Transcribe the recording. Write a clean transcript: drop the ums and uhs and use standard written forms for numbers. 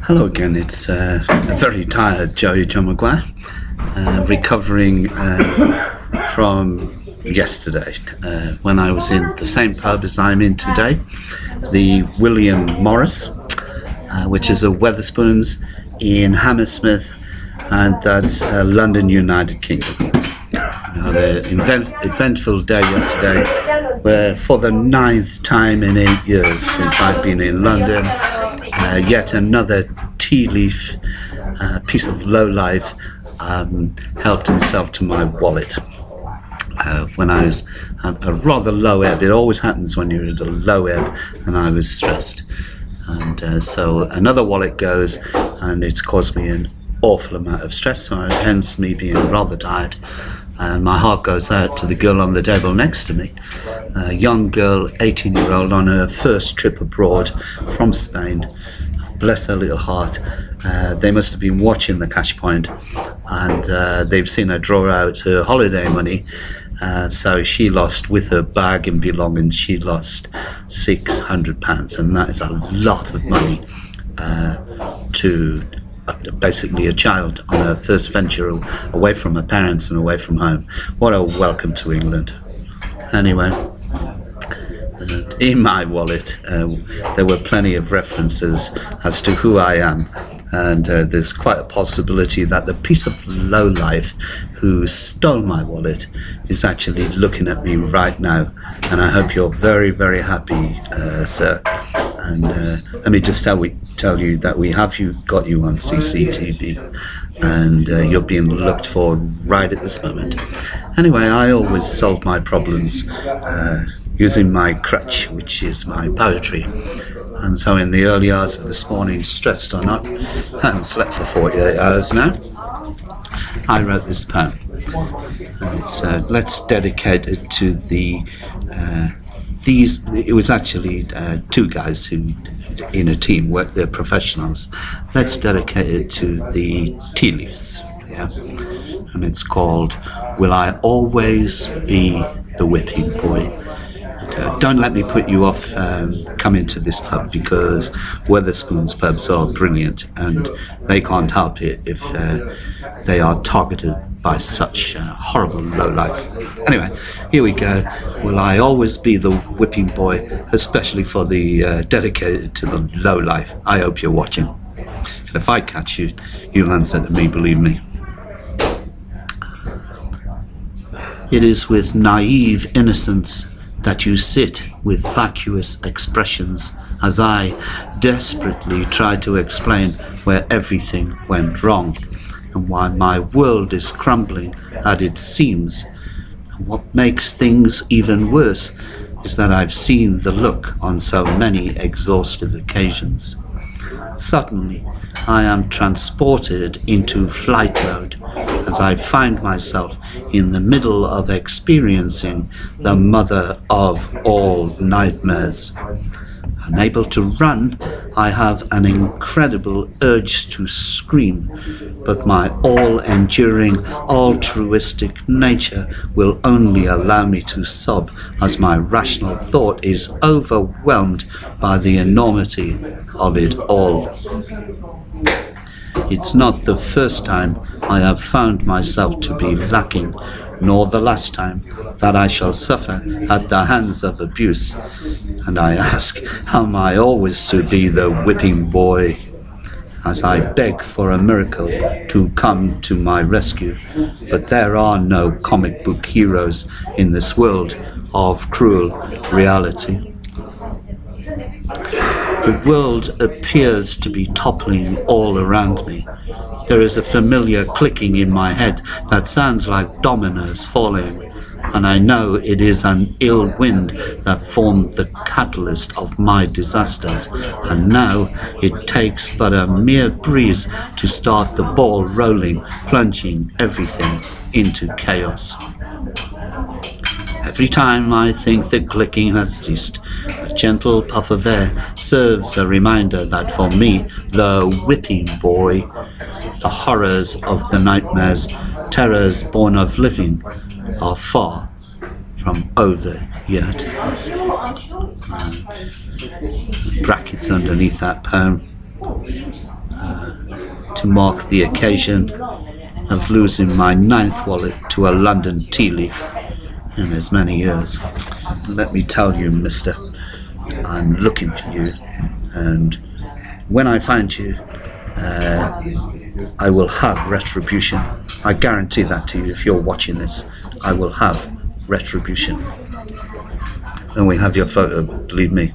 Hello again, it's a very tired Joe Maguire, recovering from yesterday when I was in the same pub as I'm in today, the William Morris, which is a Wetherspoons in Hammersmith, and that's London, United Kingdom. The eventful day yesterday, where for the 9th time in 8 years since I've been in London, yet another tea leaf piece of lowlife helped himself to my wallet. When I was at a rather low ebb, it always happens when you're at a low ebb, and I was stressed. And so another wallet goes, and it's caused me an awful amount of stress, so hence me being rather tired. And my heart goes out to the girl on the table next to me, a young girl, 18-year-old, on her first trip abroad from Spain. Bless her little heart. They must have been watching the cash point, and they've seen her draw out her holiday money. So she lost, with her bag and belongings, she lost £600, and that is a lot of money to basically a child on her first venture away from her parents and away from home. What a welcome to England. Anyway, in my wallet there were plenty of references as to who I am, and there's quite a possibility that the piece of lowlife who stole my wallet is actually looking at me right now, and I hope you're very, very happy, sir. And let me just tell you that we have got you on CCTV, and you're being looked for right at this moment. Anyway, I always solve my problems using my crutch, which is my poetry. And so in the early hours of this morning, stressed or not, and slept for 48 hours now, I wrote this poem. And it's let's dedicate it to the it was actually two guys who in a team work, they're professionals. Let's dedicate it to the tea leaves, yeah? And it's called Will I Always Be the Whipping Boy? Don't let me put you off coming to this pub, because Wetherspoons pubs are brilliant, and they can't help it if they are targeted by such horrible lowlife. Anyway, here we go. Will I always be the whipping boy, especially for the dedicated to the lowlife. I hope you're watching. And if I catch you, you'll answer to me, believe me. It is with naive innocence that you sit with vacuous expressions as I desperately try to explain where everything went wrong and why my world is crumbling at its seams. And what makes things even worse is that I've seen the look on so many exhaustive occasions. Suddenly, I am transported into flight mode as I find myself in the middle of experiencing the mother of all nightmares. Unable to run, I have an incredible urge to scream, but my all-enduring, altruistic nature will only allow me to sob as my rational thought is overwhelmed by the enormity of it all. It's not the first time I have found myself to be lacking, nor the last time that I shall suffer at the hands of abuse. And I ask, am I always to be the whipping boy? As I beg for a miracle to come to my rescue, but there are no comic book heroes in this world of cruel reality. The world appears to be toppling all around me. There is a familiar clicking in my head that sounds like dominoes falling, and I know it is an ill wind that formed the catalyst of my disasters, and now it takes but a mere breeze to start the ball rolling, plunging everything into chaos. Every time I think the clicking has ceased, a gentle puff of air serves a reminder that for me, the whipping boy, the horrors of the nightmares, terrors born of living, are far from over yet. Brackets underneath that poem. to mark the occasion of losing my 9th wallet to a London tea leaf in as many years. Let me tell you, mister, I'm looking for you, and when I find you, I will have retribution. I guarantee that to you. If you're watching this, I will have retribution. And we have your photo, believe me.